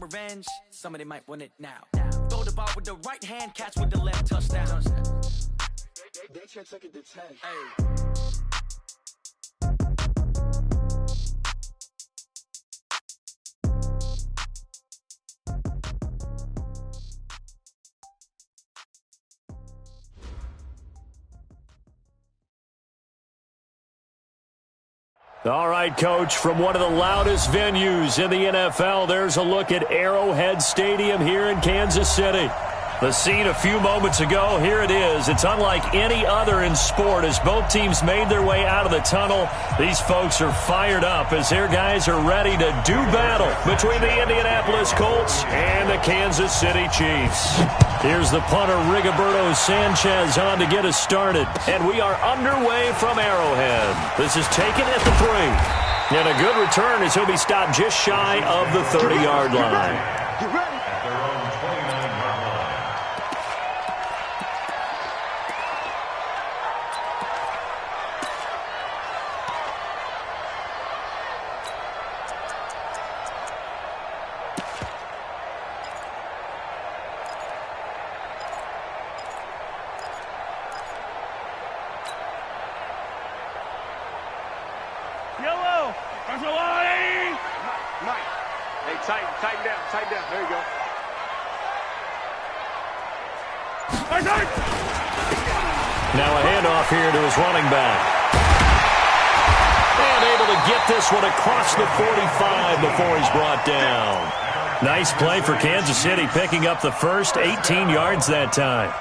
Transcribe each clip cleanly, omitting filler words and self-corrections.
revenge, somebody might want it now. Throw the ball with the right hand, catch with the left, touchdown. They check it to 10. Hey. All right, Coach, from one of the loudest venues in the NFL, there's a look at Arrowhead Stadium here in Kansas City. The scene a few moments ago, here it is. It's unlike any other in sport as both teams made their way out of the tunnel. These folks are fired up as their guys are ready to do battle between the Indianapolis Colts and the Kansas City Chiefs. Here's the punter, Rigoberto Sanchez, on to get us started. And we are underway from Arrowhead. This is taken at the 3. And a good return as he'll be stopped just shy of the 30-yard line. You ready? Yellow! There's a line! Mike, hey, tighten down. There you go. Now a handoff here to his running back. And able to get this one across the 45 before he's brought down. Nice play for Kansas City, picking up the first 18 yards that time.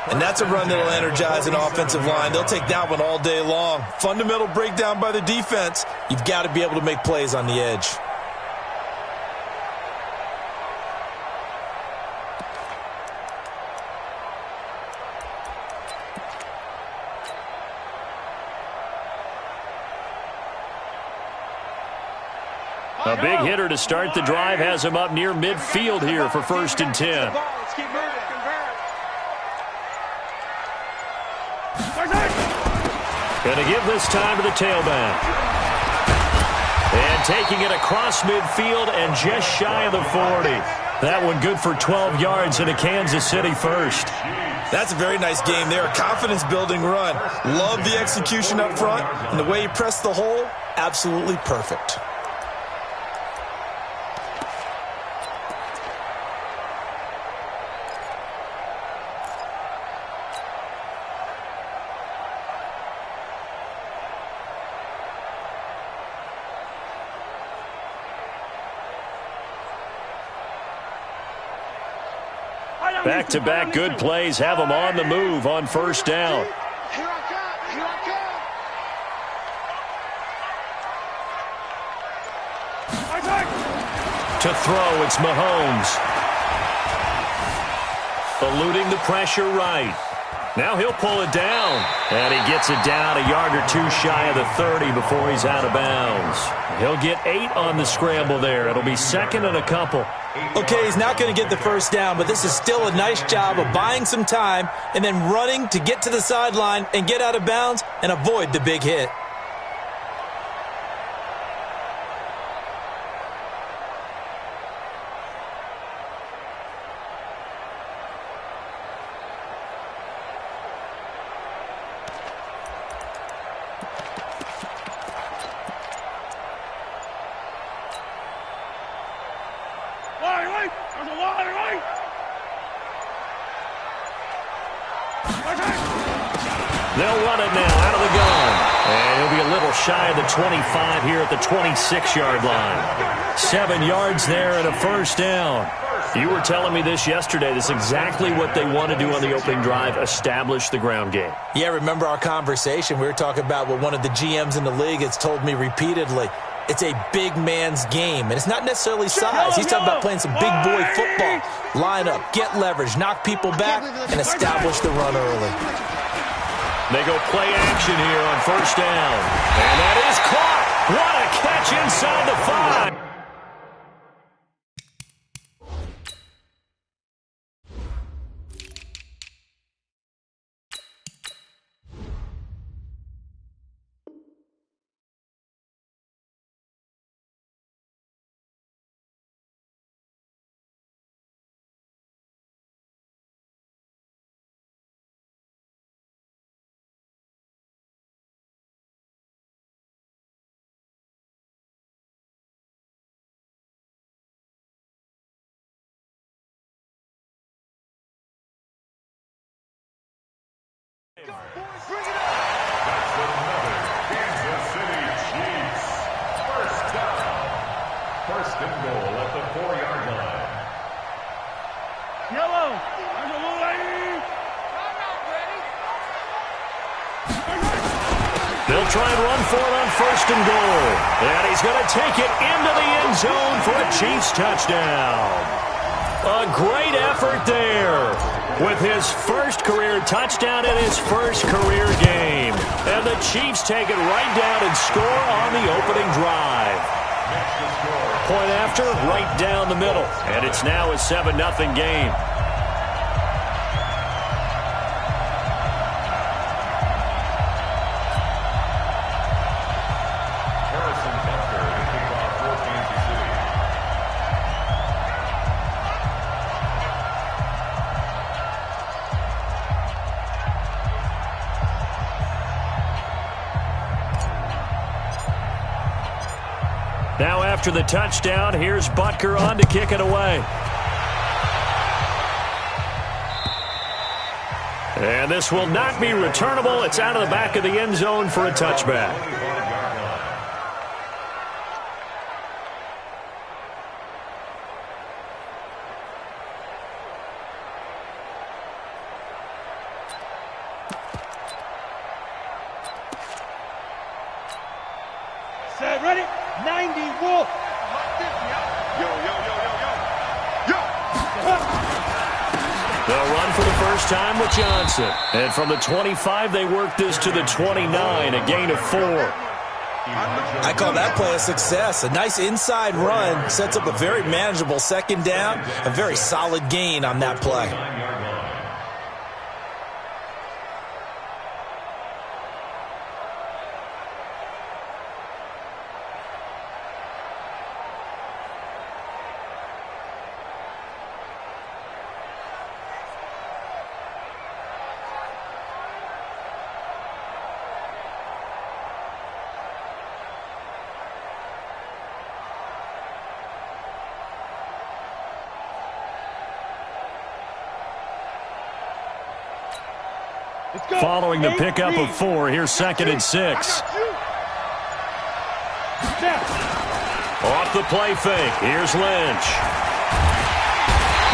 And that's a run that'll energize an offensive line. They'll take that one all day long. Fundamental breakdown by the defense. You've got to be able to make plays on the edge. A big hitter to start the drive has him up near midfield here for 1st and 10. Let's keep moving. Going to give this time to the tailback. And taking it across midfield and just shy of the 40. That one good for 12 yards and a Kansas City first. That's a very nice game there. A confidence-building run. Love the execution up front. And the way he pressed the hole, absolutely perfect. Back-to-back good plays have them on the move on 1st down. Here I come. To throw, it's Mahomes. Eluding the pressure right. Now he'll pull it down. And he gets it down a yard or two shy of the 30 before he's out of bounds. He'll get 8 on the scramble there. It'll be 2nd and a couple. Okay, he's not going to get the first down, but this is still a nice job of buying some time and then running to get to the sideline and get out of bounds and avoid the big hit. They'll run it now out of the gun. And he'll be a little shy of the 25 here at the 26-yard line. 7 yards there and a 1st down. You were telling me this yesterday. This is exactly what they want to do on the opening drive, establish the ground game. Yeah, remember our conversation? We were talking about what one of the GMs in the league has told me repeatedly. It's a big man's game, and it's not necessarily size. He's talking about playing some big boy football. Line up, get leverage, knock people back, and establish the run early. They go play action here on 1st down. And that is caught. What a catch inside the 5. another Kansas City Chiefs. First down. First and goal at the 4-yard line. Yellow. They'll try and run for it on first and goal. And he's going to take it into the end zone for a Chiefs touchdown. A great effort there with his first career touchdown in his first career game. And the Chiefs take it right down and score on the opening drive. Point after, right down the middle. And it's now a 7-0 game. Now after the touchdown, here's Butker on to kick it away. And this will not be returnable. It's out of the back of the end zone for a touchback. Set, ready? 90, Wolf. They'll run for the first time with Johnson. And from the 25, they work this to the 29, a gain of 4. I call that play a success. A nice inside run sets up a very manageable second down. A very solid gain on that play. Following the pickup of 4, here's 2nd and 6. Off the play fake, here's Lynch.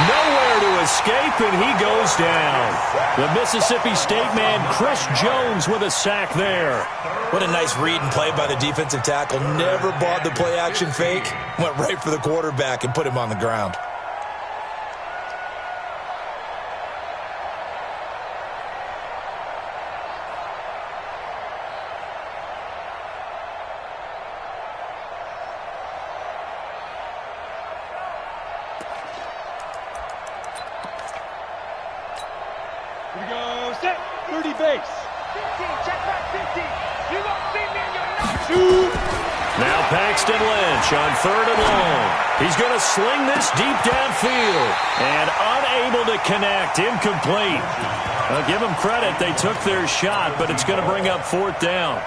Nowhere to escape, and he goes down. The Mississippi State man, Chris Jones, with a sack there. What a nice read and play by the defensive tackle. Never bought the play-action fake. Went right for the quarterback and put him on the ground. Here we go, set, 30 base. 15, check back 15. You don't see me and you're not. Shoot. Now Paxton Lynch on 3rd and long. He's going to sling this deep downfield. And unable to connect, incomplete. Give them credit, they took their shot, but it's going to bring up 4th down.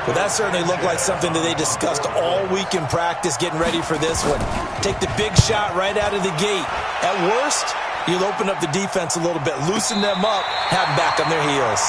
Well, that certainly looked like something that they discussed all week in practice getting ready for this one. Take the big shot right out of the gate. At worst, you'll open up the defense a little bit, loosen them up, have them back on their heels.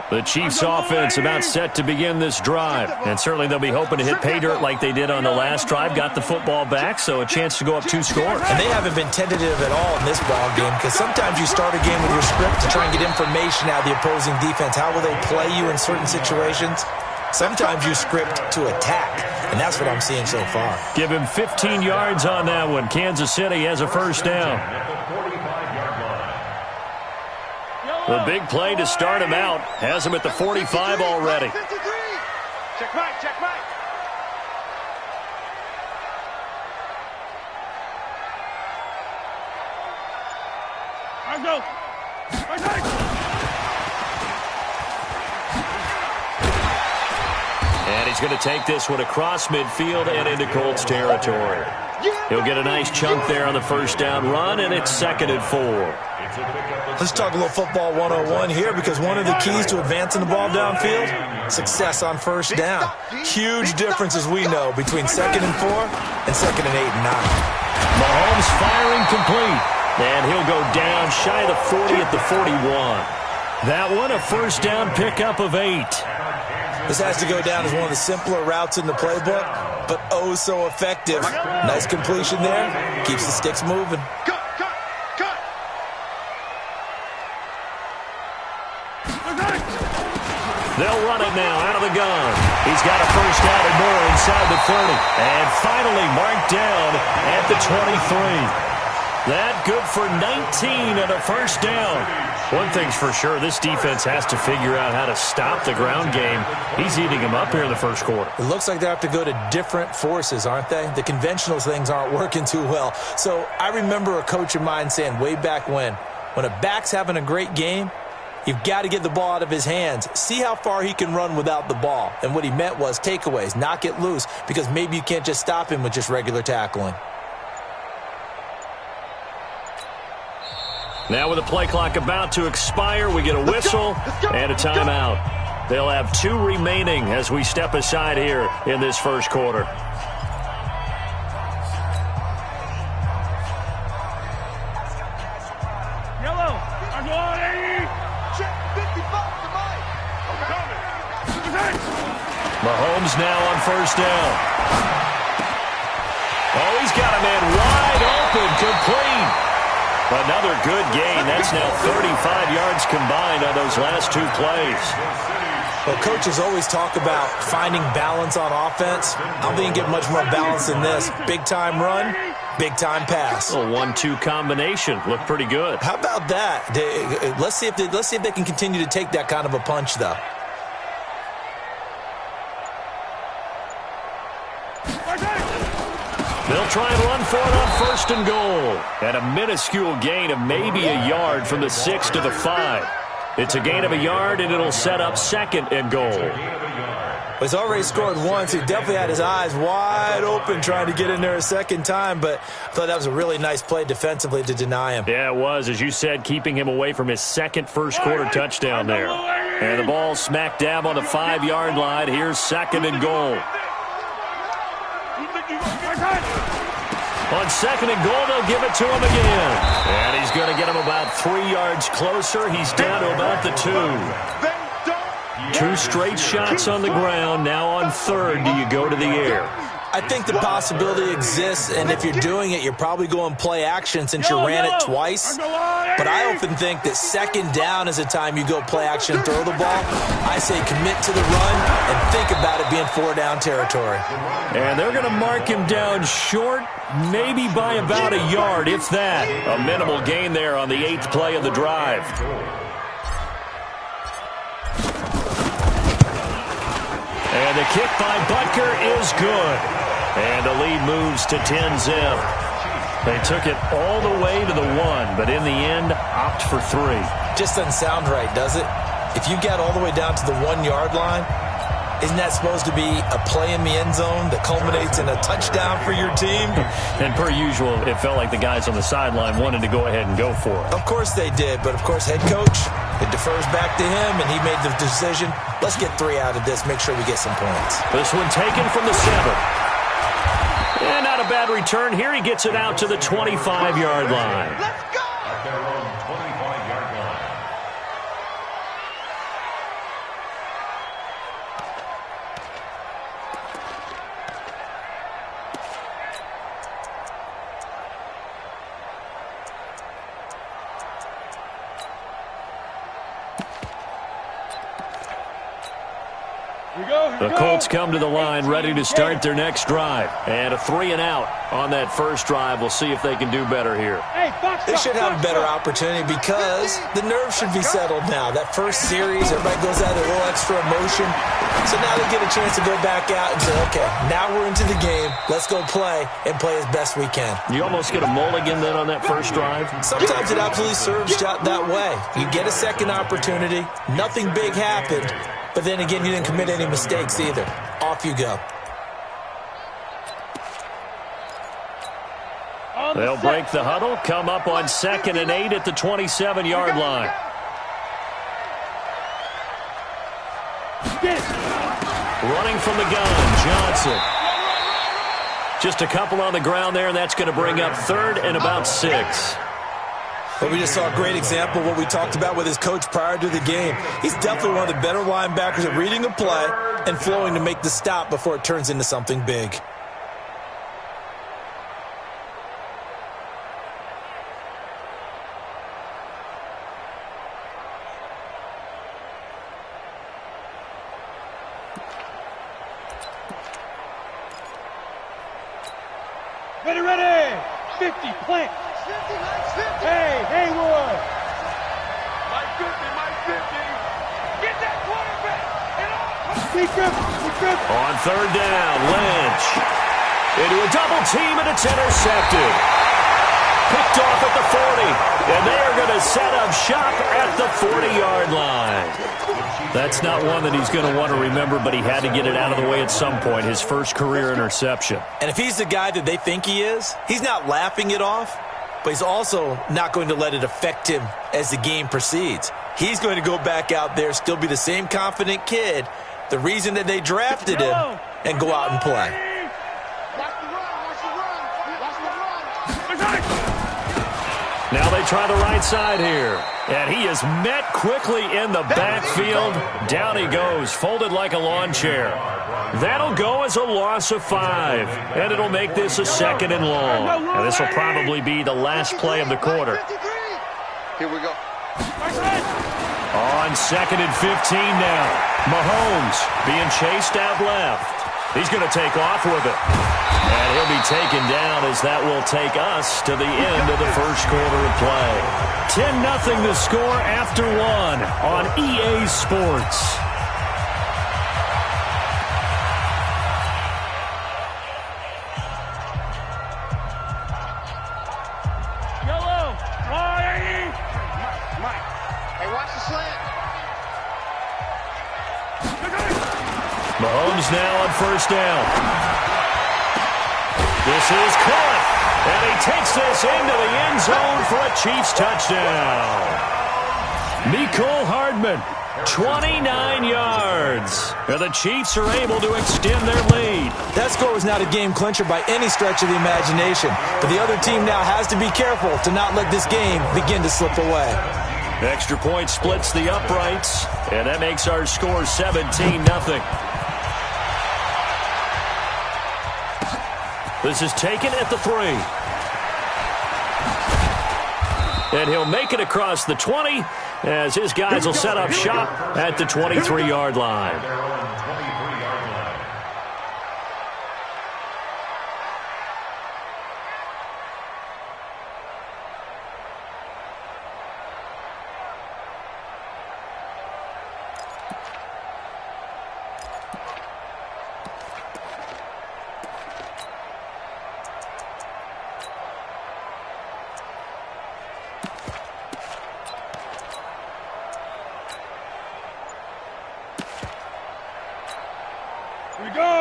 The Chiefs offense about set to begin this drive. And certainly they'll be hoping to hit pay dirt like they did on the last drive. Got the football back, so a chance to go up 2 scores. And they haven't been tentative at all in this ball game, because sometimes you start a game with your script to try and get information out of the opposing defense. How will they play you in certain situations? Sometimes you script to attack, and that's what I'm seeing so far. Give him 15 yards on that one. Kansas City has a first down. The big play to start him out has him at the 45 already. Check Mike, check Mike. I go. And he's going to take this one across midfield and into Colts territory. He'll get a nice chunk there on the first down run, and it's 2nd and 4. Let's talk a little football 101 here, because one of the keys to advancing the ball downfield, success on first down. Huge difference, as we know, between 2nd and 4 and 2nd and 8 and 9. Mahomes firing complete, and he'll go down shy of the 40 at the 41. That one, a first down pickup of 8. This has to go down as one of the simpler routes in the playbook, but oh so effective. Nice completion there. Keeps the sticks moving. They'll run it now out of the gun. He's got a first down and more inside the 30. And finally marked down at the 23. That good for 19 and a first down. One thing's for sure, this defense has to figure out how to stop the ground game. He's eating them up here in the first quarter. It looks like they have to go to different forces, aren't they? The conventional things aren't working too well. So I remember a coach of mine saying way back when a back's having a great game, you've got to get the ball out of his hands. See how far he can run without the ball. And what he meant was takeaways, knock it loose, because maybe you can't just stop him with just regular tackling. Now with the play clock about to expire, we get a whistle and a timeout. They'll have 2 remaining as we step aside here in this first quarter. Yellow. I'm going. Mahomes now on first down. Oh, he's got a man wide open, complete. Another good gain. That's now 35 yards combined on those last 2 plays. Well, coaches always talk about finding balance on offense. I don't think you get much more balance than this. Big-time run, big-time pass. A 1-2 combination. Looked pretty good. How about that? Let's see if they can continue to take that kind of a punch, though. They'll try and run for it on first and goal. And a minuscule gain of maybe a yard from the 6 to the 5. It's a gain of a yard, and it'll set up 2nd and goal. He's already scored once. He definitely had his eyes wide open trying to get in there a second time, but I thought that was a really nice play defensively to deny him. Yeah, it was, as you said, keeping him away from his 2nd first-quarter touchdown there. And the ball smack dab on the 5-yard line. Here's 2nd and goal. On 2nd and goal, they'll give it to him again. And he's going to get him about 3 yards closer. He's down to about the 2. 2 straight shots on the ground. Now on 3rd, do you go to the air? I think the possibility exists, and if you're doing it, you're probably going play action since you ran it twice. But I often think that 2nd down is a time you go play action and throw the ball. I say commit to the run and think about it being 4-down territory. And they're going to mark him down short, maybe by about a yard, if that. A minimal gain there on the 8th play of the drive. And the kick by Butker is good. And the lead moves to 10-zip. They took it all the way to the 1, but in the end, opt for 3. Just doesn't sound right, does it? If you get all the way down to the 1-yard line, isn't that supposed to be a play in the end zone that culminates in a touchdown for your team? And per usual, it felt like the guys on the sideline wanted to go ahead and go for it. Of course they did, but of course head coach, it defers back to him, and he made the decision, let's get 3 out of this, make sure we get some points. This one taken from the 7. And not a bad return. Here he gets it out to the 25-yard line. Let's go! At their own 25-yard line. The Colts come to the line ready to start their next drive. And a 3-and-out on that first drive. We'll see if they can do better here. They should have a better opportunity because the nerves should be settled now. That first series, everybody goes out with a little extra emotion. So now they get a chance to go back out and say, okay, now we're into the game. Let's go play and play as best we can. You almost get a mulligan then on that first drive? Sometimes it absolutely serves that way. You get a second opportunity. Nothing big happened. But then again, you didn't commit any mistakes either. Off you go. They'll break the huddle, come up on 2nd and 8 at the 27-yard line. Running from the gun, Johnson. Just a couple on the ground there, and that's going to bring up 3rd and about 6. But we just saw a great example of what we talked about with his coach prior to the game. He's definitely one of the better linebackers at reading a play and flowing to make the stop before it turns into something big. Ready! 50, plant! Hey, Haywood! Mike 50! Get that quarterback! On 3rd down, Lynch. Into a double team, and it's intercepted. Picked off at the 40, and they are going to set up shop at the 40-yard line. That's not one that he's going to want to remember, but he had to get it out of the way at some point, his first career interception. And if he's the guy that they think he is, he's not laughing it off, but he's also not going to let it affect him as the game proceeds. He's going to go back out there, still be the same confident kid, the reason that they drafted him, and go out and play. Now they try the right side here. And he is met quickly in the backfield. Down he goes, folded like a lawn chair. That'll go as a loss of 5. And it'll make this a 2nd and long. And this will probably be the last play of the quarter. Here we go. On 2nd and 15 now. Mahomes being chased out left. He's going to take off with it. And he'll be taken down as that will take us to the end of the first quarter of play. 10-0 the score after 1 on EA Sports. Yellow! Mike. Hey, watch the slant. Mahomes now on 1st down. This is caught, and he takes this into the end zone for a Chiefs touchdown. Mecole Hardman, 29 yards. And the Chiefs are able to extend their lead. That score was not a game clincher by any stretch of the imagination, but the other team now has to be careful to not let this game begin to slip away. Extra point splits the uprights, and that makes our score 17-0. This is taken at the 3. And he'll make it across the 20 as his guys will set up shop at the 23-yard line.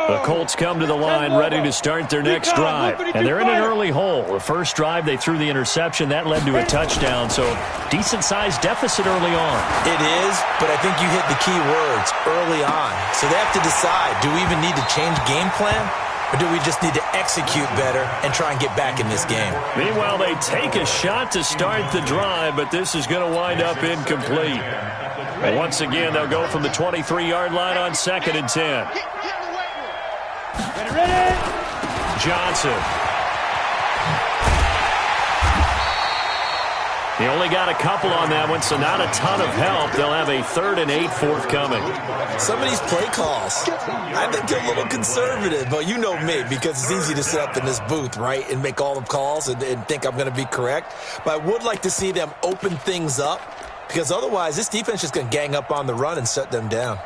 The Colts come to the line ready to start their next drive. And they're in an early hole. The first drive, they threw the interception. That led to a touchdown, so decent-sized deficit early on. It is, but I think you hit the key words, early on. So they have to decide, do we even need to change game plan? Or do we just need to execute better and try and get back in this game? Meanwhile, they take a shot to start the drive, but this is going to wind up incomplete. And once again, they'll go from the 23-yard line on 2nd and 10. Ready? Johnson. He only got a couple on that one, so not a ton of help. They'll have a 3rd and 8 forthcoming. Some of these play calls, I think they're a little conservative, but you know me, because it's easy to sit up in this booth, right, and make all the calls and think I'm going to be correct. But I would like to see them open things up, because otherwise this defense is going to gang up on the run and shut them down.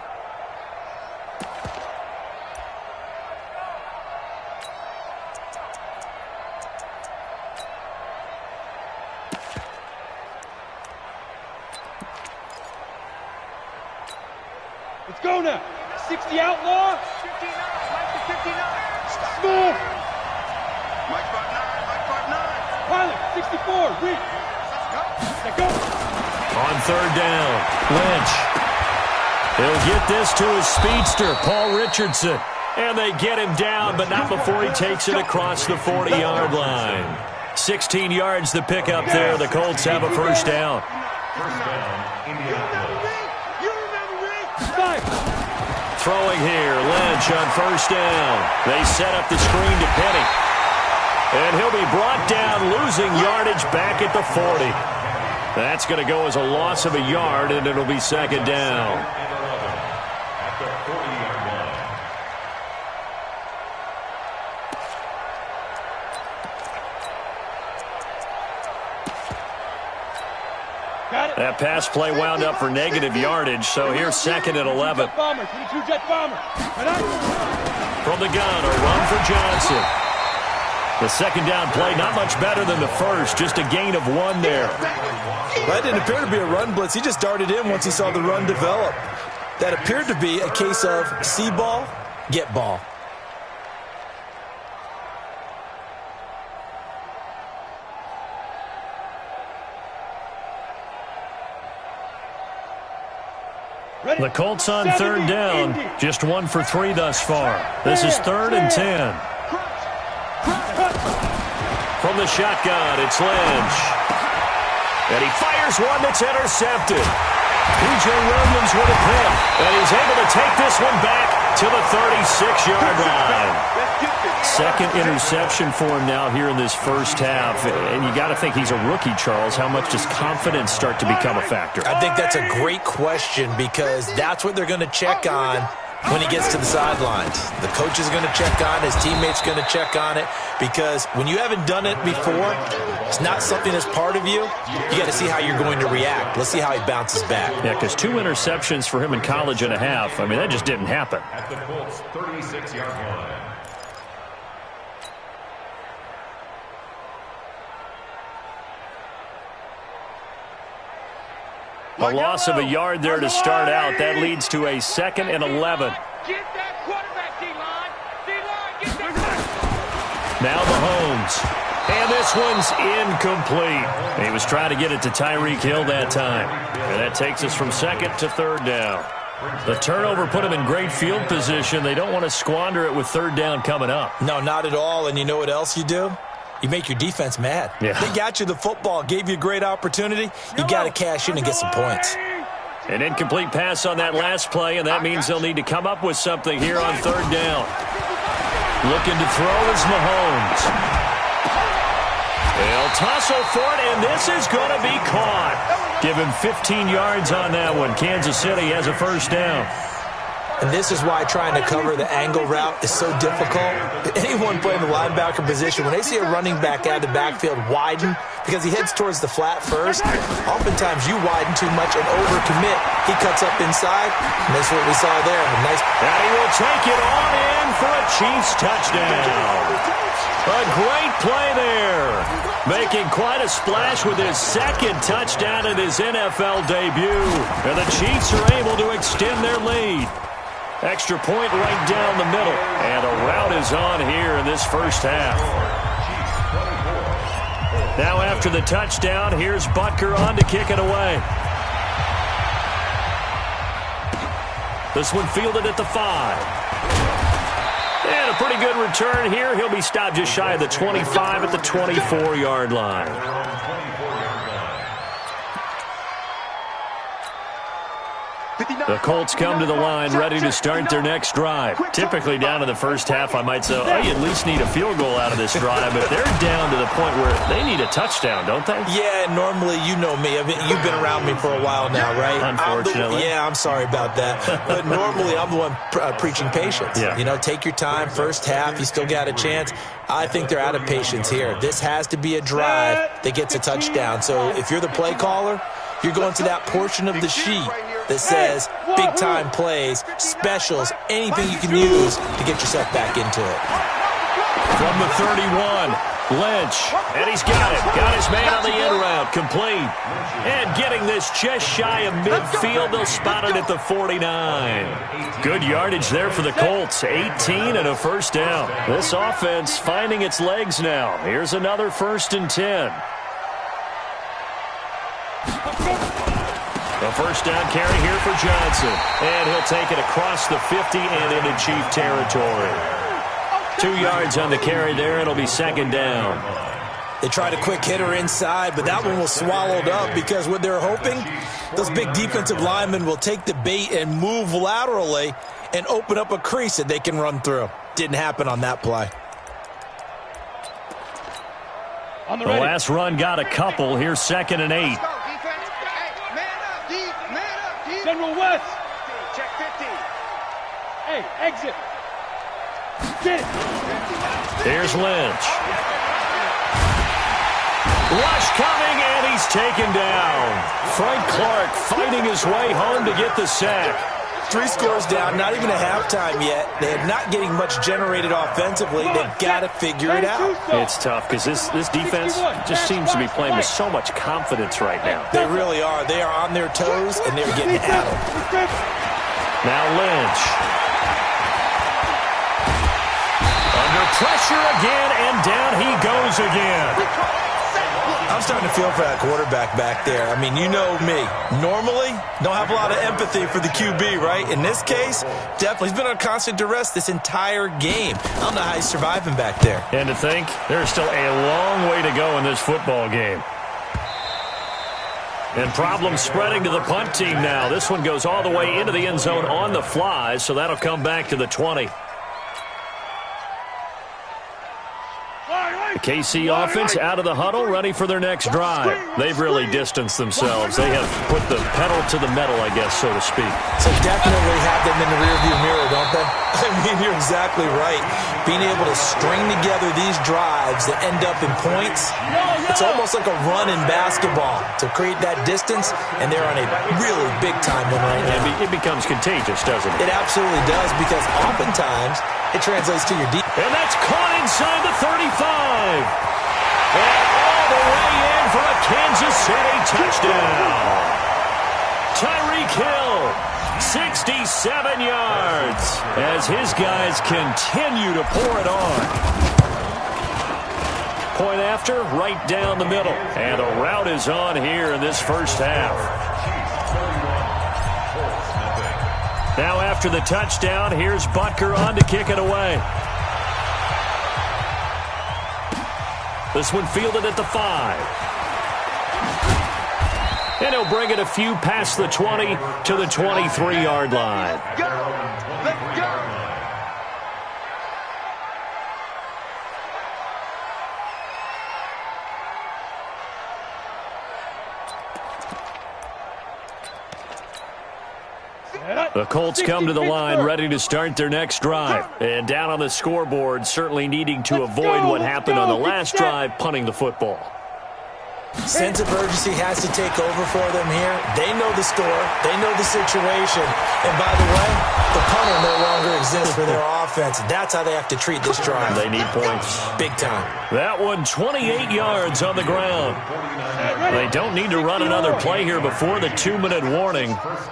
Let's go now. 60 outlaw. 59. Mike to 59. Smith. Mike 59. Pilot, 64, reach. Let go. On third down, Lynch. He'll get this to his speedster, Paul Richardson. And they get him down, but not before he takes it across the 40-yard line. 16 yards to pick up there. The Colts have a first down. First down, Indianapolis. Throwing here, Lynch on first down. They set up the screen to Penny. And he'll be brought down, losing yardage back at the 40. That's going to go as a loss of a yard, and it'll be second down. At the 40-yard line. That pass play wound up for negative yardage, so here's second and 11. From the gun, a run for Johnson. The second down play, not much better than the first, just a gain of 1 there. That didn't appear to be a run blitz. He just darted in once he saw the run develop. That appeared to be a case of see ball, get ball. The Colts on third down, just 1 for 3 thus far. This is 3rd and 10. From the shotgun, it's Lynch. And he fires one that's intercepted. P.J. Williams with a pick. And he's able to take this one back to the 36-yard line. Second interception for him now here in this first half. And you got to think he's a rookie, Charles. How much does confidence start to become a factor? I think that's a great question because that's what they're going to check on when he gets to the sidelines. The coach is going to check on, his teammates going to check on it, because when you haven't done it before, it's not something that's part of you. You got to see how you're going to react. Let's see how he bounces back. Yeah, because 2 interceptions for him in college and a half. I mean, that just didn't happen. At the Colts 36-yard line. A loss of a yard there to start out. That leads to a 2nd and 11. Get that quarterback, D-line. D-line, get that. Now Mahomes. And this one's incomplete. He was trying to get it to Tyreek Hill that time. And that takes us from 2nd to 3rd down. The turnover put him in great field position. They don't want to squander it with 3rd down coming up. No, not at all. And you know what else you do? You make your defense mad. Yeah. They got you the football, gave you a great opportunity. You got to cash in and get some points. An incomplete pass on that last play, and that means they'll need to come up with something here on 3rd down. Looking to throw is Mahomes. They'll tussle for it, and this is going to be caught. Give him 15 yards on that one. Kansas City has a first down. And this is why trying to cover the angle route is so difficult. Anyone playing the linebacker position, when they see a running back out of the backfield widen, because he heads towards the flat first, oftentimes you widen too much and overcommit. He cuts up inside, and that's what we saw there. A nice. And he will take it on in for a Chiefs touchdown. A great play there. Making quite a splash with his 2nd touchdown in his NFL debut. And the Chiefs are able to extend their lead. Extra point right down the middle. And a rout is on here in this first half. Now after the touchdown, here's Butker on to kick it away. This one fielded at the 5. And a pretty good return here. He'll be stopped just shy of the 25 at the 24-yard line. The Colts come to the line ready to start their next drive. Typically down to the first half, I might say, oh, you at least need a field goal out of this drive. But they're down to the point where they need a touchdown, don't they? Yeah, normally, you know me. I mean, you've been around me for a while now, right? Unfortunately. I'm sorry about that. But normally, I'm the one preaching patience. Yeah. You know, take your time. First half, you still got a chance. I think they're out of patience here. This has to be a drive that gets a touchdown. So if you're the play caller, you're going to that portion of the sheet that says big-time plays, specials, anything you can use to get yourself back into it. From the 31, Lynch, and he's got it. Got his man on the in route, complete. And getting this just shy of midfield, they'll spot it at the 49. Good yardage there for the Colts, 18 and a first down. This offense finding its legs now. Here's another 1st and 10. A first down carry here for Johnson. And he'll take it across the 50 and into Chief territory. 2 yards on the carry there. It'll be 2nd down. They tried a quick hitter inside, but that one was swallowed up because what they're hoping, those big defensive linemen will take the bait and move laterally and open up a crease that they can run through. Didn't happen on that play. The last run got a couple. Here's 2nd and 8. General West. Check 50. Hey, exit. Get it. Here's Lynch. Rush coming, and he's taken down. Frank Clark fighting his way home to get the sack. 3 scores down, not even a halftime yet. They're not getting much generated offensively. They've got to figure it out. It's tough because this defense just seems to be playing with so much confidence right now. They really are. They are on their toes, and they're getting at them. Now Lynch. Under pressure again, and down he goes again. I'm starting to feel for that quarterback back there. I mean, you know me. Normally, don't have a lot of empathy for the QB, right? In this case, definitely. He's been on constant duress this entire game. I don't know how he's surviving back there. And to think, there's still a long way to go in this football game. And problems spreading to the punt team now. This one goes all the way into the end zone on the fly, so that'll come back to the 20. The KC offense out of the huddle, ready for their next drive. They've really distanced themselves. They have put the pedal to the metal, I guess, so to speak. So definitely have them in the rearview mirror, don't they? I mean, you're exactly right. Being able to string together these drives that end up in points, it's almost like a run in basketball to create that distance, and they're on a really big-time one right now. It becomes contagious, doesn't it? It absolutely does, because oftentimes it translates to your deep. And that's caught inside the 35. And all the way in for a Kansas City touchdown. Tyreek Hill, 67 yards, as his guys continue to pour it on. Point after, right down the middle. And a rout is on here in this first half. Now after the touchdown, here's Butker on to kick it away. This one fielded at the 5. And he'll bring it a few past the 20 to the 23-yard line. Go! Let's go! The Colts come to the line ready to start their next drive. And down on the scoreboard, certainly needing to avoid what happened on the last drive, punting the football. Sense of urgency has to take over for them here. They know the score. They know the situation. And by the way, the punter no longer exists for their offense. That's how they have to treat this drive. They need points. Big time. That one, 28 yards on the ground. They don't need to run another play here before the 2-minute warning.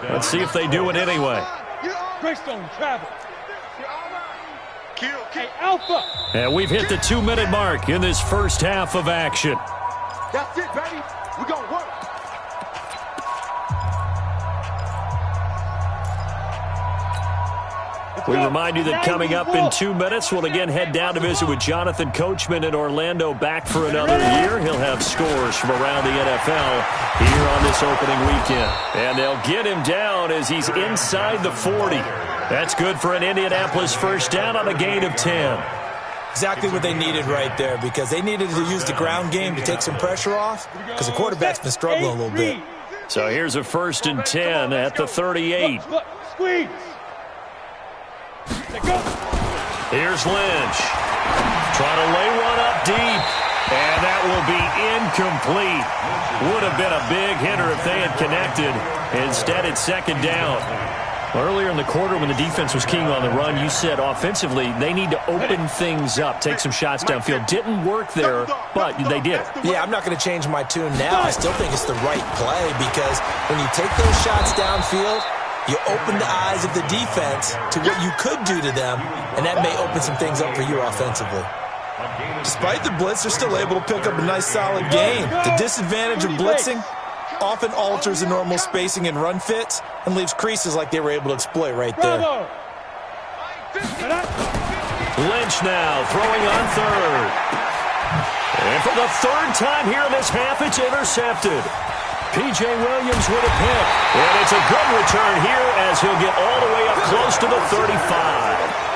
Let's see if they do it anyway. Greystone travel. Hey, Alpha. And we've hit the 2-minute mark in this first half of action. That's it, baby. We're going to work. We remind you that coming up in 2 minutes, we'll again head down to visit with Jonathan Coachman in Orlando, back for another year. He'll have scores from around the NFL here on this opening weekend. And they'll get him down as he's inside the 40. That's good for an Indianapolis first down on a gain of 10. Exactly what they needed right there, because they needed to use the ground game to take some pressure off, because the quarterback's been struggling a little bit. So here's a 1st and 10 at the 38. Squeeze. Here's Lynch. Trying to lay one up deep. And that will be incomplete. Would have been a big hitter if they had connected. Instead, it's 2nd down. Earlier in the quarter when the defense was keying on the run, you said offensively they need to open things up, take some shots downfield. Didn't work there, but they did. Yeah, I'm not going to change my tune now. I still think it's the right play because when you take those shots downfield, you open the eyes of the defense to what you could do to them, and that may open some things up for you offensively. Despite the blitz, they're still able to pick up a nice solid gain. The disadvantage of blitzing often alters the normal spacing and run fits and leaves creases like they were able to exploit right there. Lynch now throwing on third. And for the third time here in this half, it's intercepted. P.J. Williams with a pick. And it's a good return here as he'll get all the way up close to the 35.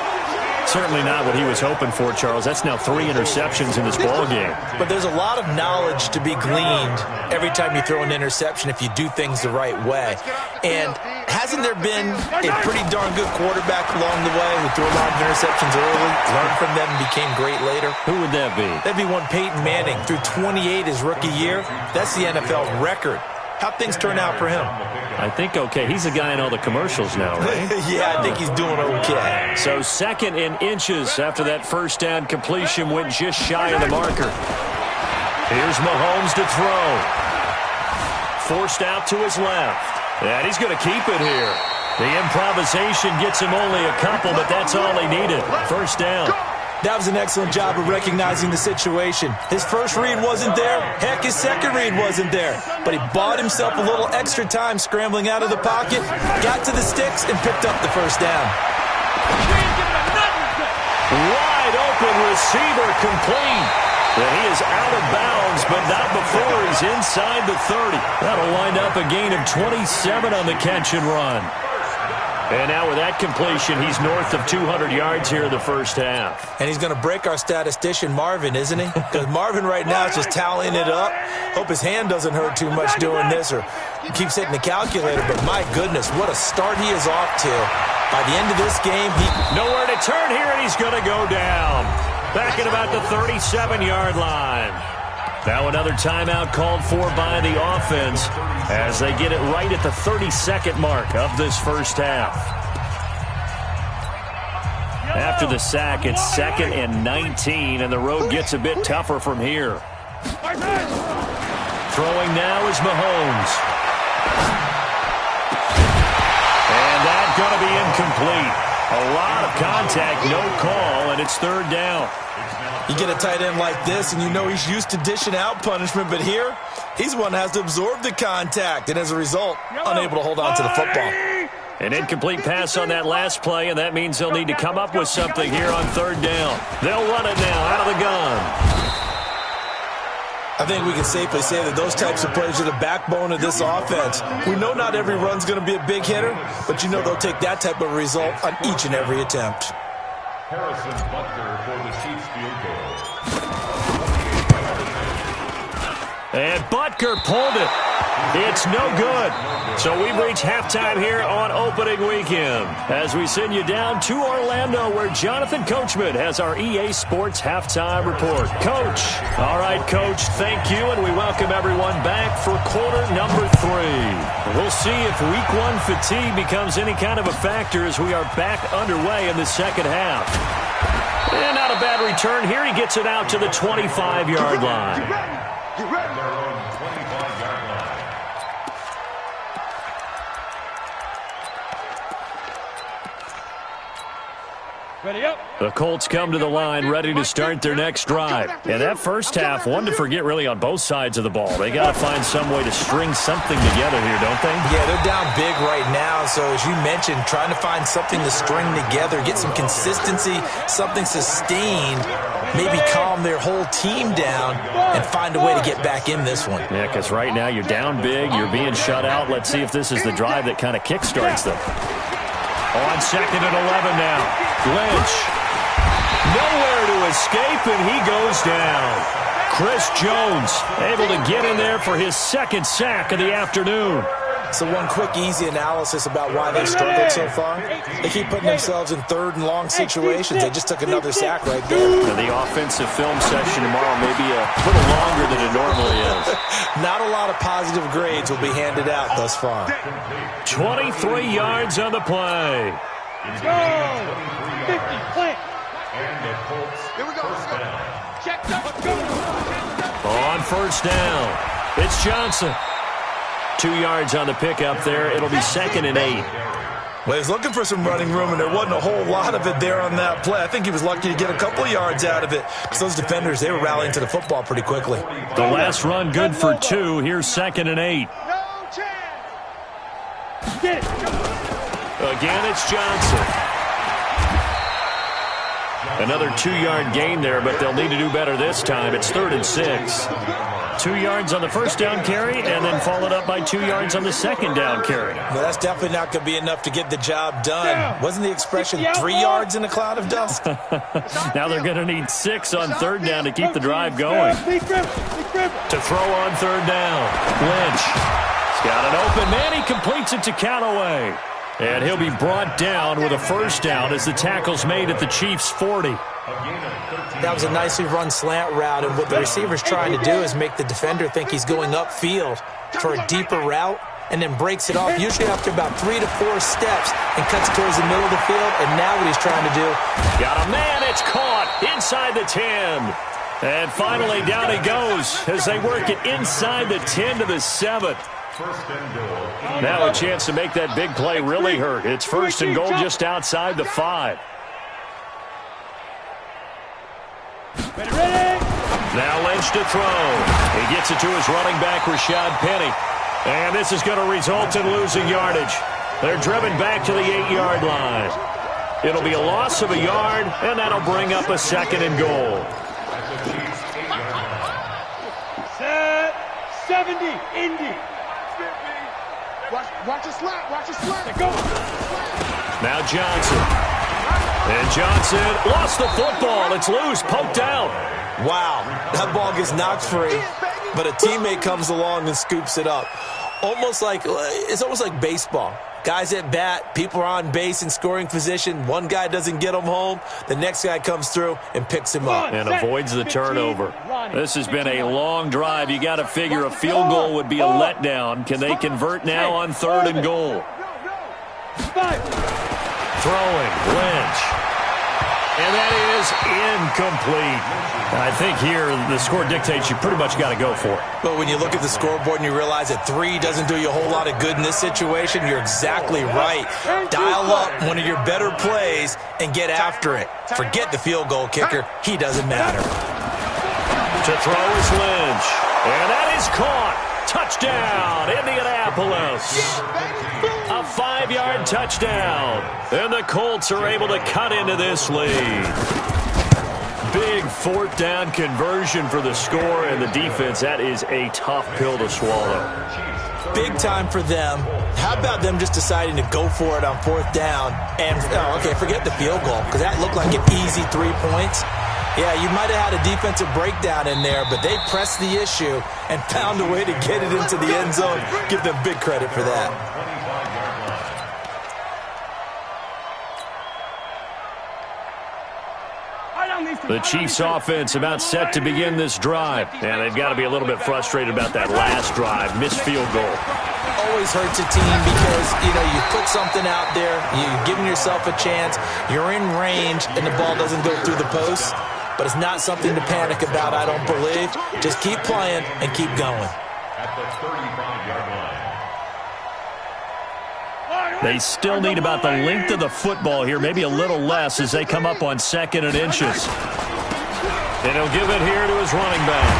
Certainly not what he was hoping for, Charles. That's now 3 interceptions in this ballgame. But there's a lot of knowledge to be gleaned every time you throw an interception if you do things the right way. And hasn't there been a pretty darn good quarterback along the way who threw a lot of interceptions early, learned from them, and became great later? Who would that be? That'd be one Peyton Manning. Threw 28 his rookie year. That's the NFL record. How'd things turn out for him? I think okay. He's the guy in all the commercials now, right? Yeah, I think he's doing okay. So 2nd and inches after that first down completion went just shy of the marker. Here's Mahomes to throw. Forced out to his left. And he's going to keep it here. The improvisation gets him only a couple, but that's all he needed. First down. That was an excellent job of recognizing the situation. His first read wasn't there. Heck, his second read wasn't there. But he bought himself a little extra time scrambling out of the pocket, got to the sticks, and picked up the first down. Wide open receiver complete. And he is out of bounds, but not before he's inside the 30. That'll wind up a gain of 27 on the catch and run. And now with that completion, he's north of 200 yards here in the first half. And he's going to break our statistician Marvin, isn't he? Because Marvin right now is just tallying it up. Hope his hand doesn't hurt too much doing this or he keeps hitting the calculator. But my goodness, what a start he is off to. By the end of this game, nowhere to turn here, and he's going to go down. Back at about the 37-yard line. Now another timeout called for by the offense as they get it right at the 32nd mark of this first half. After the sack, it's 2nd and 19, and the road gets a bit tougher from here. Throwing now is Mahomes. And that's going to be incomplete. A lot of contact, no call, and it's 3rd down. You get a tight end like this, and you know he's used to dishing out punishment, but here, he's one that has to absorb the contact, and as a result, unable to hold on to the football. An incomplete pass on that last play, and that means they'll need to come up with something here on 3rd down. They'll run it now out of the gun. I think we can safely say that those types of plays are the backbone of this offense. We know not every run's going to be a big hitter, but you know they'll take that type of result on each and every attempt. Harrison Butker for the Chiefs field goal. And Butker pulled it. It's no good. So we've reached halftime here on opening weekend as we send you down to Orlando where Jonathan Coachman has our EA Sports halftime report. Coach. All right, Coach, thank you, and we welcome everyone back for quarter number 3. We'll see if week 1 fatigue becomes any kind of a factor as we are back underway in the second half. And not a bad return here. He gets it out to the 25-yard line. You ready? Their own 25-yard line. Ready up. The Colts come to the line ready to start their next drive. And that first half, one to forget really on both sides of the ball. They got to find some way to string something together here, don't they? Yeah, they're down big right now. So as you mentioned, trying to find something to string together, get some consistency, something sustained, maybe calm their whole team down and find a way to get back in this one. Yeah, because right now you're down big, you're being shut out. Let's see if this is the drive that kind of kickstarts them. On 2nd and 11 now. Lynch. Nowhere to escape, and he goes down. Chris Jones able to get in there for his 2nd sack of the afternoon. So one quick, easy analysis about why they've struggled so far. They keep putting themselves in third and long situations. They just took another sack right there. And the offensive film session tomorrow may be a little longer than it normally is. Not a lot of positive grades will be handed out thus far. 23 yards on the play. Go! 50, plant. And the Colts Here we go. first down. Check up, let's go. On first down, it's Johnson. 2 yards on the pickup there. It'll be 2nd and 8. Well, he was looking for some running room, and there wasn't a whole lot of it there on that play. I think he was lucky to get a couple yards out of it because those defenders, they were rallying to the football pretty quickly. The last run good for 2. Here's 2nd and 8. No chance. Get it. Again, it's Johnson. Another 2-yard gain there, but they'll need to do better this time. It's 3rd and 6. 2 yards on the first down carry, and then followed up by 2 yards on the second down carry. Well, that's definitely not going to be enough to get the job done. Wasn't the expression 3 yards in a cloud of dust? Now they're going to need 6 on third down to keep the drive going. To throw on third down, Lynch. He's got an open man. He completes it to Callaway. And he'll be brought down with a first down as the tackle's made at the Chiefs' 40. That was a nicely run slant route, and what the receiver's trying to do is make the defender think he's going upfield for a deeper route, and then breaks it off, usually after about 3 to 4 steps, and cuts towards the middle of the field, and now what he's trying to do. Got a man, it's caught inside the 10. And finally down he goes as they work it inside the 10 to the 7. First and goal. Now a chance to make that big play really hurt. It's 1st and goal just outside the 5. Now Lynch to throw. He gets it to his running back, Rashad Penny. And this is going to result in losing yardage. They're driven back to the 8-yard line. It'll be a loss of a yard, and that'll bring up a 2nd and goal. Set. 70, Indy. Watch your slap. Watch your slap. Go. Now Johnson. And Johnson lost the football. It's loose, poked out. Wow, that ball gets knocked free, but a teammate comes along and scoops it up. It's almost like baseball. Guys at bat, people are on base in scoring position. One guy doesn't get him home. The next guy comes through and picks him up. And avoids the turnover. This has been a long drive. You got to figure a field goal would be a letdown. Can they convert now on 3rd and goal? Throwing, Lynch. And that is incomplete. I think here the score dictates you pretty much got to go for it. But when you look at the scoreboard and you realize that 3 doesn't do you a whole lot of good in this situation, you're exactly right. Dial up one of your better plays and get after it. Forget the field goal kicker. He doesn't matter. To throw is Lynch. And that is caught. Touchdown, Indianapolis. A 5-yard touchdown. And the Colts are able to cut into this lead. Big 4th down conversion for the score, and the defense, that is a tough pill to swallow. Big time for them. How about them just deciding to go for it on 4th down? And, forget the field goal, because that looked like an easy 3 points. Yeah, you might have had a defensive breakdown in there, but they pressed the issue and found a way to get it into the end zone. Give them big credit for that. The Chiefs offense about set to begin this drive. And they've got to be a little bit frustrated about that last drive. Missed field goal. Always hurts a team because, you put something out there, you're giving yourself a chance, you're in range, and the ball doesn't go through the post. But it's not something to panic about, I don't believe. Just keep playing and keep going. At the 35-yard line. They still need about the length of the football here, maybe a little less as they come up on 2nd and inches. And he'll give it here to his running back.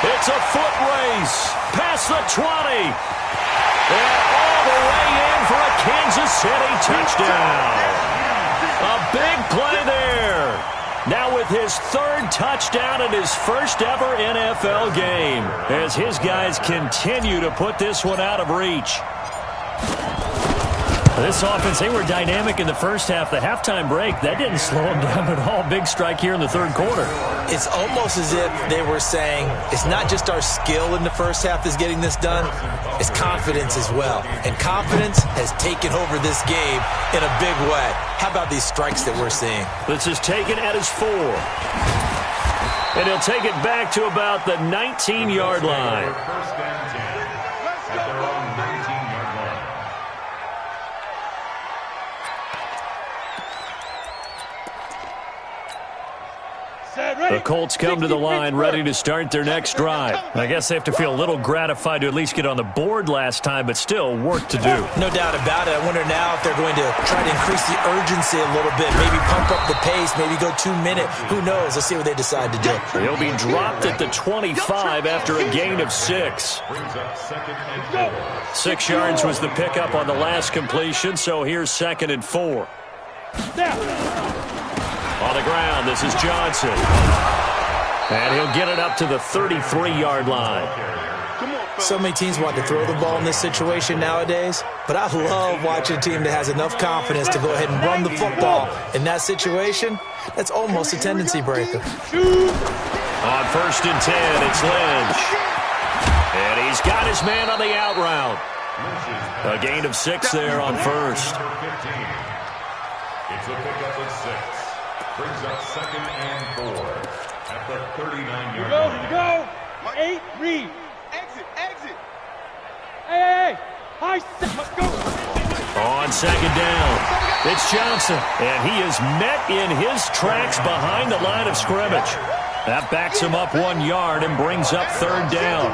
It's a foot race past the 20. And all the way in for a Kansas City touchdown. A big play there. Now with his 3rd touchdown in his first ever NFL game, as his guys continue to put this one out of reach. This offense, they were dynamic in the first half. The halftime break, that didn't slow them down at all. Big strike here in the third quarter. It's almost as if they were saying, it's not just our skill in the first half that's getting this done, it's confidence as well. And confidence has taken over this game in a big way. How about these strikes that we're seeing? This is taken at his 4. And he'll take it back to about the 19-yard line. First down 10 at their own 19-yard line. The Colts come to the line ready to start their next drive. I guess they have to feel a little gratified to at least get on the board last time, but still work to do. No doubt about it. I wonder now if they're going to try to increase the urgency a little bit, maybe pump up the pace, maybe go 2-minute. Who knows? Let's see what they decide to do. He'll be dropped at the 25 after a gain of 6. Brings up second and 4. 6 yards was the pickup on the last completion, so here's 2nd and 4. On the ground, this is Johnson. And he'll get it up to the 33-yard line. So many teams want to throw the ball in this situation nowadays, but I love watching a team that has enough confidence to go ahead and run the football. In that situation, that's almost a tendency breaker. On 1st and 10, it's Lynch. And he's got his man on the out route. A gain of 6 there on 1st. It's a pickup of 6. Brings up 2nd and 4 at the 39-yard line. Go. 8, read. Exit. Hey. High step. Let's go. On 2nd down, it's Johnson. And he is met in his tracks behind the line of scrimmage. That backs him up 1 yard and brings up 3rd down.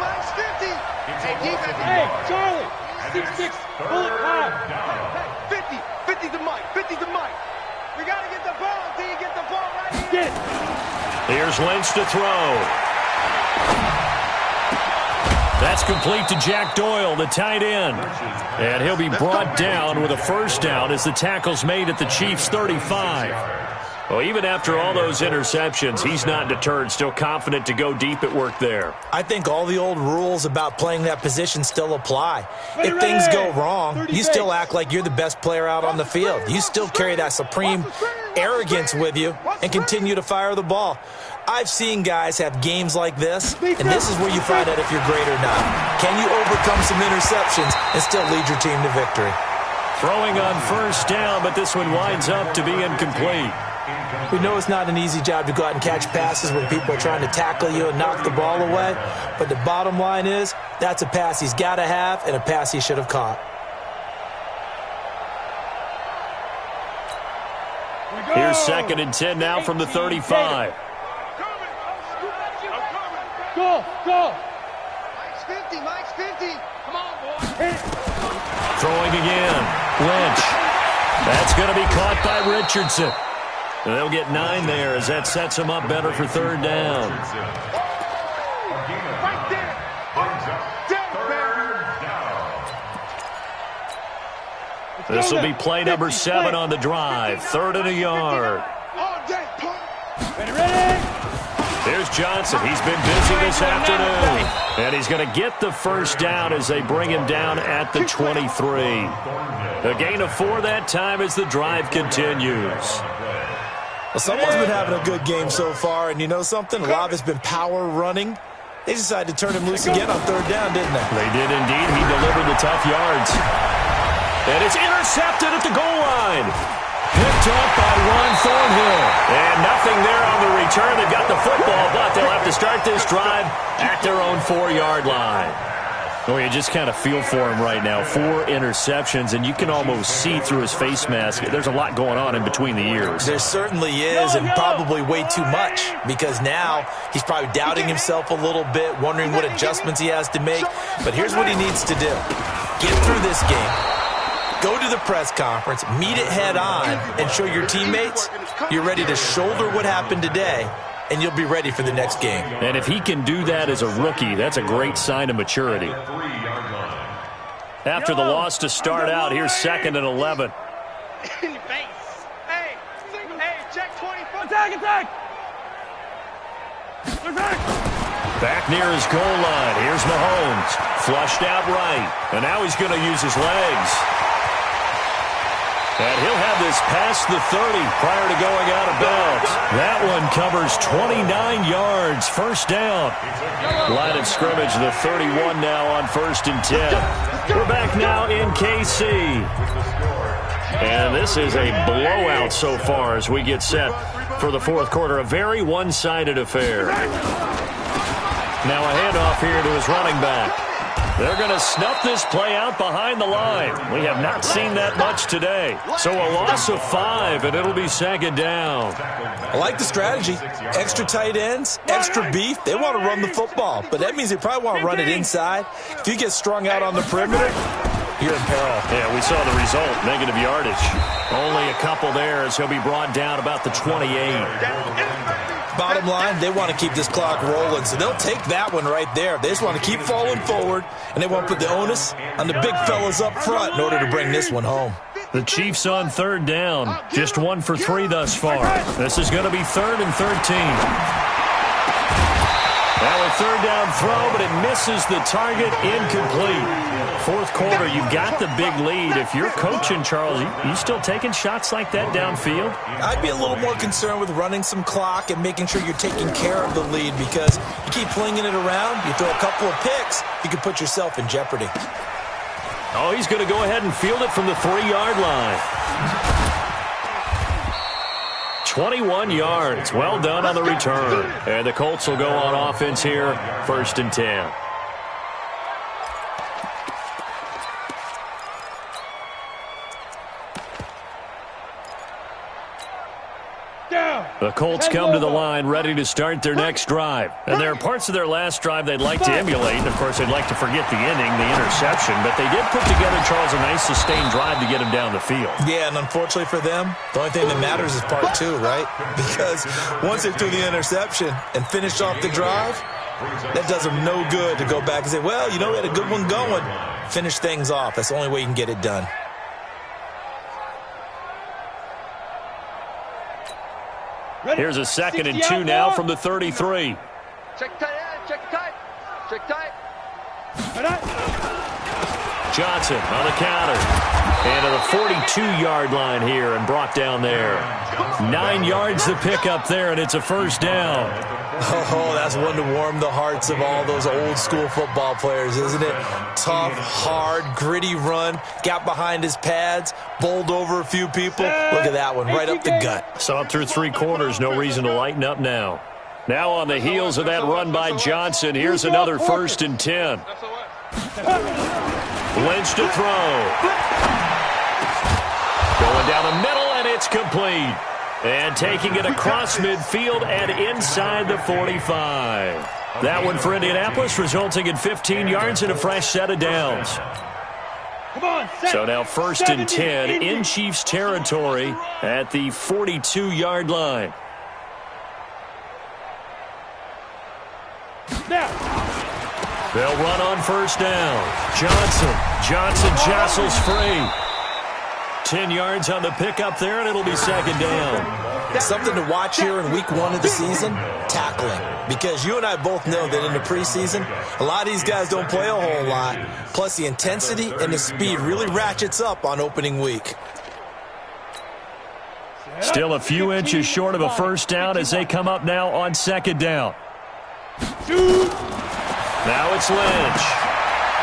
Hey, Charlie. 6-6. Bullet high. 50 to Mike. We got to get the ball until you get the ball right here. Get it. Here's Lynch to throw. That's complete to Jack Doyle, the tight end. And he'll be brought down with a 1st down as the tackle's made at the Chiefs' 35. Well, even after all those interceptions, he's not deterred, still confident to go deep at work there. I think all the old rules about playing that position still apply. If things go wrong, you still act like you're the best player out on the field. You still carry that supreme arrogance with you and continue to fire the ball. I've seen guys have games like this, and this is where you find out if you're great or not. Can you overcome some interceptions and still lead your team to victory? Throwing on 1st down, but this one winds up to be incomplete. We know it's not an easy job to go out and catch passes when people are trying to tackle you and knock the ball away, but the bottom line is that's a pass he's got to have and a pass he should have caught. Here's 2nd and 10 now from the 35. Go. Mike's 50. Come on, boy. Throwing again. Lynch. That's going to be caught by Richardson. And they'll get 9 there as that sets them up better for 3rd down. Right there. This will be play number 7 on the drive. 3rd and a yard. Ready? There's Johnson. He's been busy this afternoon. And he's going to get the 1st down as they bring him down at the 23. A gain of 4 that time as the drive continues. Well, someone's been having a good game so far, and you know something? A lot of it's been power running. They decided to turn him loose again on 3rd down, didn't they? They did indeed. He delivered the tough yards. And it's intercepted at the goal line. Picked up by Ron Thornhill. And nothing there on the return. They've got the football, but they'll have to start this drive at their own 4-yard line. Oh, you just kind of feel for him right now. 4 interceptions, and you can almost see through his face mask. There's a lot going on in between the ears. There certainly is, and probably way too much, because now he's probably doubting himself a little bit, wondering what adjustments he has to make. But here's what he needs to do. Get through this game. Go to the press conference, meet it head on, and show your teammates you're ready to shoulder what happened today, and you'll be ready for the next game. And if he can do that as a rookie, that's a great sign of maturity. After the loss to start out, here's 2nd and 11. In your face. Hey, check 24. Attack! Back near his goal line. Here's Mahomes. Flushed out right. And now he's going to use his legs. And he'll have this past the 30 prior to going out of bounds. That one covers 29 yards. First down. Line of scrimmage, the 31 now on 1st and 10. We're back now in KC. And this is a blowout so far as we get set for the fourth quarter. A very one-sided affair. Now a handoff here to his running back. They're going to snuff this play out behind the line. We have not seen that much today. So a loss of 5, and it'll be 2nd down. I like the strategy. Extra tight ends, extra beef. They want to run the football, but that means they probably want to run it inside. If you get strung out on the perimeter, you're in peril. Yeah, we saw the result, negative yardage. Only a couple there as he'll be brought down about the 28. Bottom line, they want to keep this clock rolling, so they'll take that one right there. They just want to keep falling forward, and they want to put the onus on the big fellas up front in order to bring this one home. The Chiefs on 3rd down. Just 1 for 3 thus far. This is going to be 3rd and 13. Now a 3rd down throw, but it misses the target, incomplete. Fourth quarter, you've got the big lead. If you're coaching, Charles, you still taking shots like that downfield? I'd be a little more concerned with running some clock and making sure you're taking care of the lead, because you keep flinging it around, you throw a couple of picks, you can put yourself in jeopardy. Oh, he's going to go ahead and field it from the 3-yard line. 21 yards. Well done on the return. And the Colts will go on offense here, 1st and 10. The Colts come to the line ready to start their next drive. And there are parts of their last drive they'd like to emulate. And, of course, they'd like to forget the ending, the interception. But they did put together, Charles, a nice sustained drive to get him down the field. Yeah, and unfortunately for them, the only thing that matters is part 2, right? Because once they threw the interception and finished off the drive, that does them no good to go back and say, well, you know, we had a good one going. Finish things off. That's the only way you can get it done. Here's a 2nd and 2 now from the 33. Check tight, check tight, check tight. Johnson on the counter. And to the 42-yard line here and brought down there. 9 yards to pick up there, and it's a 1st down. Oh, that's one to warm the hearts of all those old-school football players, isn't it? Tough, hard, gritty run, got behind his pads, bowled over a few people. Look at that one, right up the gut. Saw it through 3 quarters, no reason to lighten up now. Now on the heels of that run by Johnson, here's another 1st and 10. Lynch to throw. Going down the middle, and it's complete. And taking it across midfield and inside the 45. That one for Indianapolis, resulting in 15 yards and a fresh set of downs. So now 1st and 10 in Chiefs territory at the 42-yard line. They'll run on 1st down. Johnson jostles free. 10 yards on the pickup there, and it'll be 2nd down. Something to watch here in week 1 of the season, tackling. Because you and I both know that in the preseason, a lot of these guys don't play a whole lot. Plus, the intensity and the speed really ratchets up on opening week. Still a few inches short of a 1st down as they come up now on 2nd down. Now it's Lynch.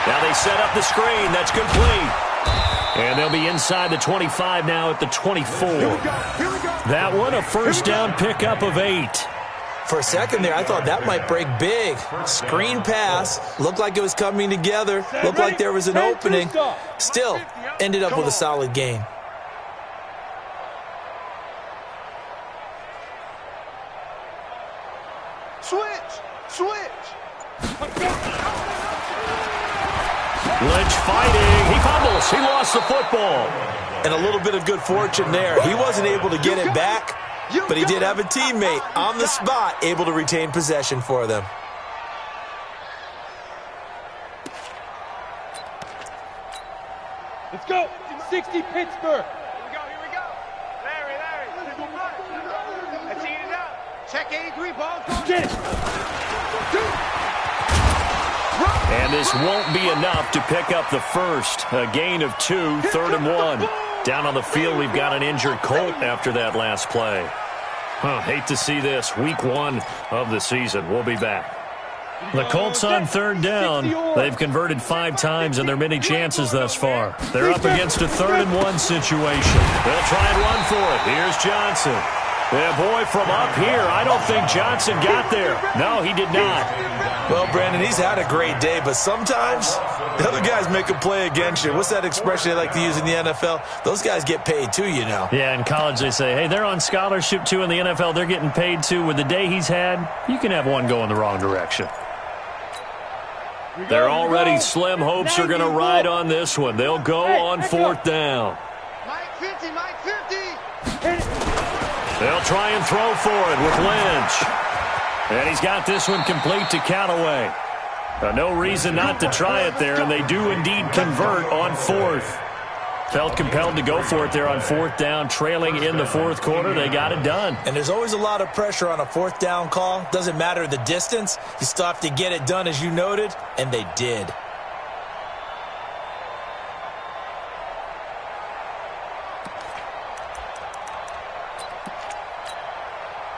Now they set up the screen. That's complete. And they'll be inside the 25 now at the 24. That one, a 1st down pickup of 8. For a second there, I thought that might break big. Screen pass. Looked like it was coming together. Looked like there was an opening. Still, ended up with a solid game. Switch. Lynch fighting. He fumbles. He lost the football. And a little bit of good fortune there. He wasn't able to get it back, but he did have a teammate on the spot able to retain possession for them. Let's go. 60 Pittsburgh. Here we go. Larry. Let's eat it up. Check 83, ball. Get it. And this won't be enough to pick up the first. A gain of 2, 3rd and 1. Down on the field, we've got an injured Colt after that last play. Hate to see this. Week 1 of the season. We'll be back. The Colts on third down. They've converted 5 times in their many chances thus far. They're up against a 3rd and 1 situation. They'll try and run for it. Here's Johnson. Yeah, boy, from up here, I don't think Johnson got there. No, he did not. Well, Brandon, he's had a great day, but sometimes the other guys make a play against you. What's that expression they like to use in the NFL? Those guys get paid too, you know. Yeah, in college they say, hey, they're on scholarship too. In the NFL, they're getting paid too. With the day he's had, you can have one go in the wrong direction. They're already slim hopes are going to ride on this one. They'll go on 4th down. Mike 50, Mike 50. They'll try and throw for it with Lynch. And he's got this one complete to Callaway. No reason not to try it there, and they do indeed convert on 4th. Felt compelled to go for it there on 4th down, trailing in the 4th quarter. They got it done. And there's always a lot of pressure on a 4th down call. Doesn't matter the distance. You still have to get it done, as you noted, and they did.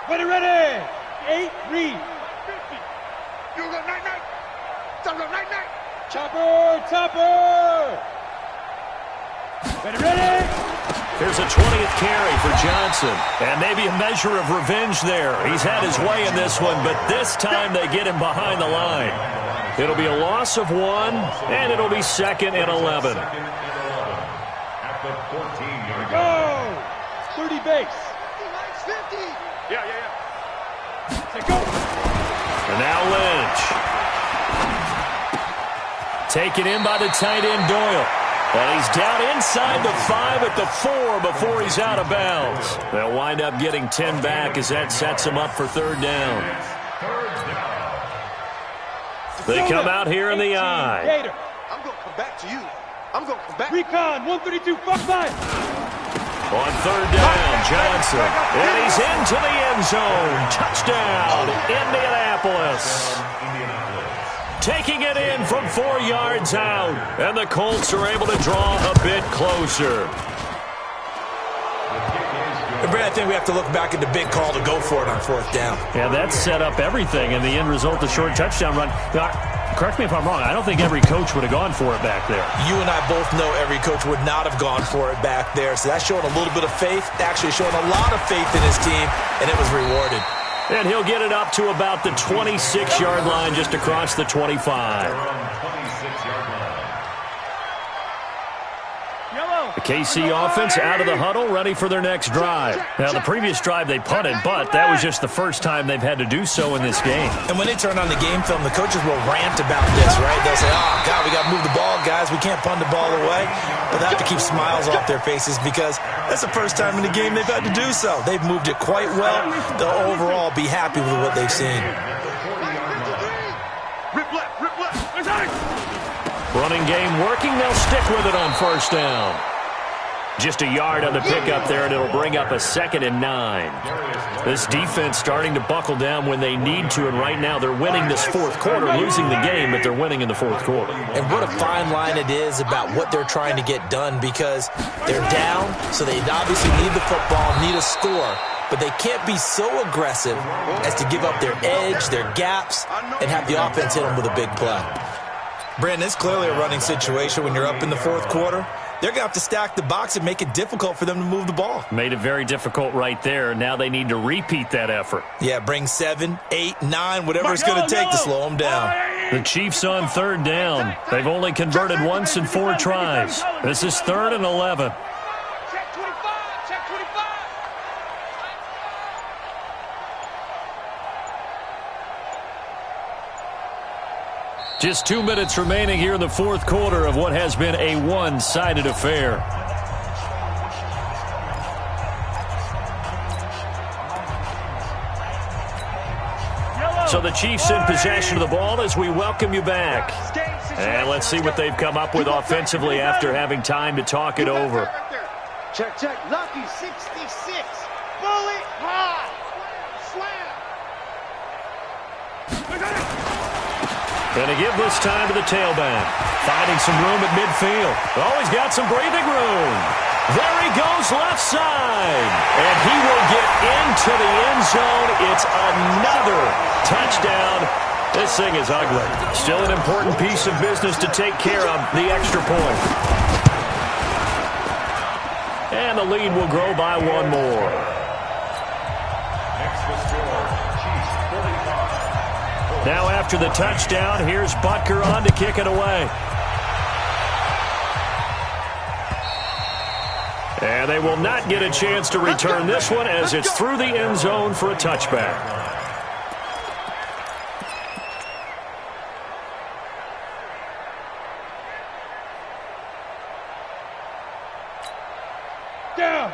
Ready. 8, read. 50. You go night-night. Don't go night-night. Chopper. Ready. Here's a 20th carry for Johnson. And maybe a measure of revenge there. He's had his way in this one, but this time they get him behind the line. It'll be a loss of 1, and it'll be 2nd and 11. At the 14-yard Go. line. 30 base. Mike's 50. Yeah. Say go. And now Lynch. Taken in by the tight end Doyle. And he's down inside the 5 at the 4 before he's out of bounds. They'll wind up getting 10 back as that sets him up for 3rd down. They come out here in the eye. Gator. I'm going to come back to you. I'm going to come back. Recon 132. Fuck 5. On 3rd down, Johnson. And he's into the end zone. Touchdown, Indianapolis. Taking it in from 4 yards out. And the Colts are able to draw a bit closer. Brad, I think we have to look back at the big call to go for it on 4th down. Yeah, that set up everything, and the end result, the short touchdown run. Now, correct me if I'm wrong, I don't think every coach would have gone for it back there. You and I both know every coach would not have gone for it back there. So that's showing a little bit of faith, actually showing a lot of faith in his team, and it was rewarded. And he'll get it up to about the 26-yard line, just across the 25. The KC offense out of the huddle, ready for their next drive. Now, the previous drive they punted, but that was just the first time they've had to do so in this game. And when they turn on the game film, the coaches will rant about this, right? They'll say, oh, God, we got to move the ball, guys. We can't punt the ball away. But they have to keep smiles off their faces because that's the first time in the game they've had to do so. They've moved it quite well. They'll overall be happy with what they've seen. Rip left. Running game working. They'll stick with it on 1st down. Just a yard on the pickup there, and it'll bring up a 2nd and 9. This defense starting to buckle down when they need to, and right now they're winning this 4th quarter, losing the game, but they're winning in the 4th quarter. And what a fine line it is about what they're trying to get done because they're down, so they obviously need the football, need a score, but they can't be so aggressive as to give up their edge, their gaps, and have the offense hit them with a big play. Brandon, it's clearly a running situation when you're up in the 4th quarter. They're going to have to stack the box and make it difficult for them to move the ball. Made it very difficult right there. Now they need to repeat that effort. Yeah, bring 7, 8, 9, whatever it's going to take to slow them down. The Chiefs on 3rd down. They've only converted once in 4 tries. This is 3rd and 11. Check 25. Check 25. Just 2 minutes remaining here in the 4th quarter of what has been a one-sided affair. So the Chiefs in possession of the ball as we welcome you back. And let's see what they've come up with offensively after having time to talk it over. Check. Lucky 66. Bullet high. Slam. Going to give this time to the tailback. Finding some room at midfield. Oh, he's got some breathing room. There he goes left side. And he will get into the end zone. It's another touchdown. This thing is ugly. Still an important piece of business to take care of, the extra point. And the lead will grow by one more. Next to score, Chiefs 45. Now after the touchdown, here's Butker on to kick it away. And they will not get a chance to return this one as it's through the end zone for a touchback.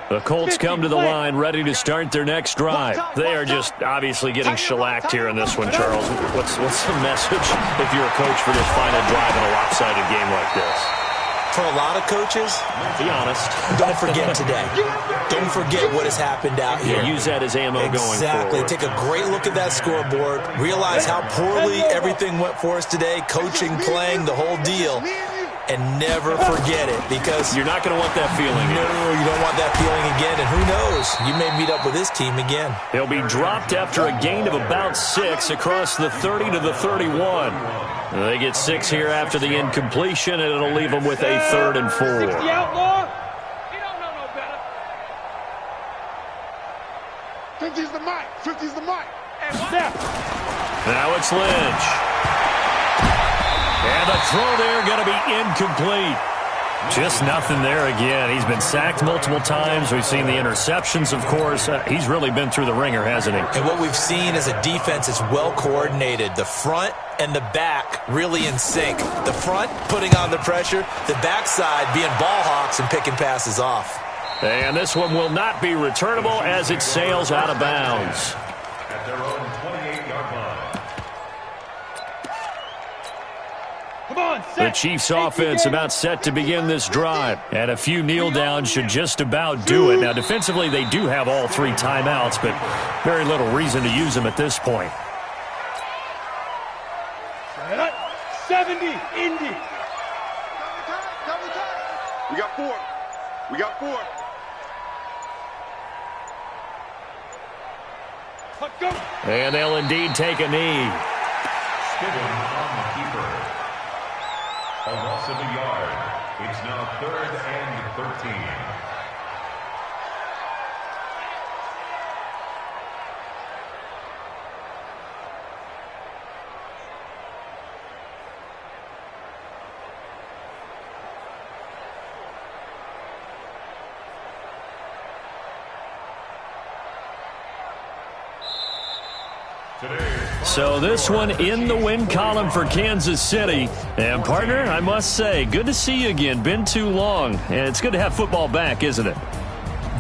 The Colts come to the line ready to start their next drive. They are just obviously getting shellacked here in this one, Charles. What's the message if you're a coach for this final drive in a lopsided game like this? For a lot of coaches, be honest. Don't forget today. Don't forget what has happened out here. Use that as ammo going forward. Exactly. Take a great look at that scoreboard. Realize how poorly everything went for us today. Coaching, playing, the whole deal. And never forget it, because you're not going to want that feeling again. No, you don't want that feeling again. And who knows? You may meet up with this team again. He'll be dropped after a gain of about 6 across the 30 to the 31. They get 6 here after the incompletion, and it'll leave them with a 3rd and 4. 60 outlaw. He don't know no better. 50's the mic. 50's the mic. Step. Now it's Lynch. And the throw there going to be incomplete. Just nothing there again. He's been sacked multiple times. We've seen the interceptions, of course. He's really been through the ringer, hasn't he? And what we've seen is a defense that's well coordinated. The front and the back really in sync. The front putting on the pressure. The backside being ball hawks and picking passes off. And this one will not be returnable as it sails out of bounds. At their own 28-yard line. The Chiefs offense about set to begin this drive. And a few kneel downs should just about do it. Now, defensively, they do have all 3 timeouts, but very little reason to use them at this point. 70, Indy. We got 4. We got 4. Let's go. And they'll indeed take a knee. Spinning on the keeper. A loss of a yard. It's now 3rd and 13. So this one in the win column for Kansas City. And, partner, I must say, good to see you again. Been too long. And it's good to have football back, isn't it?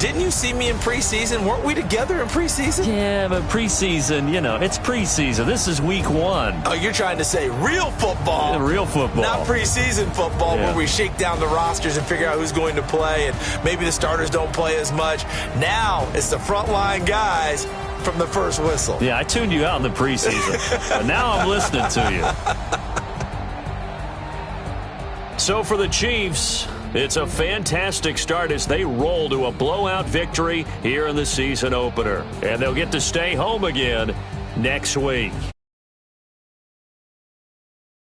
Didn't you see me in preseason? Weren't we together in preseason? Yeah, but preseason, you know, it's preseason. This is week 1. Oh, you're trying to say real football. Yeah, real football. Not preseason football where we shake down the rosters and figure out who's going to play, and maybe the starters don't play as much. Now it's the frontline guys from the first whistle. Yeah, I tuned you out in the preseason. But now I'm listening to you. So for the Chiefs, it's a fantastic start as they roll to a blowout victory here in the season opener. And they'll get to stay home again next week.